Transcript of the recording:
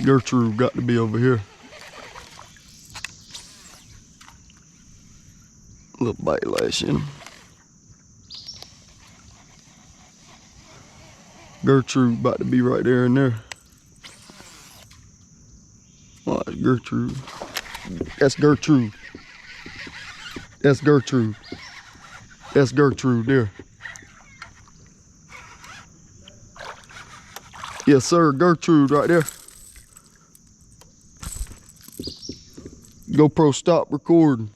Gertrude got to be over here. Little bite lashing. Gertrude about to be right there and there. Watch Gertrude. That's Gertrude. That's Gertrude. That's Gertrude there. Yes, sir, Gertrude right there. GoPro, stop recording.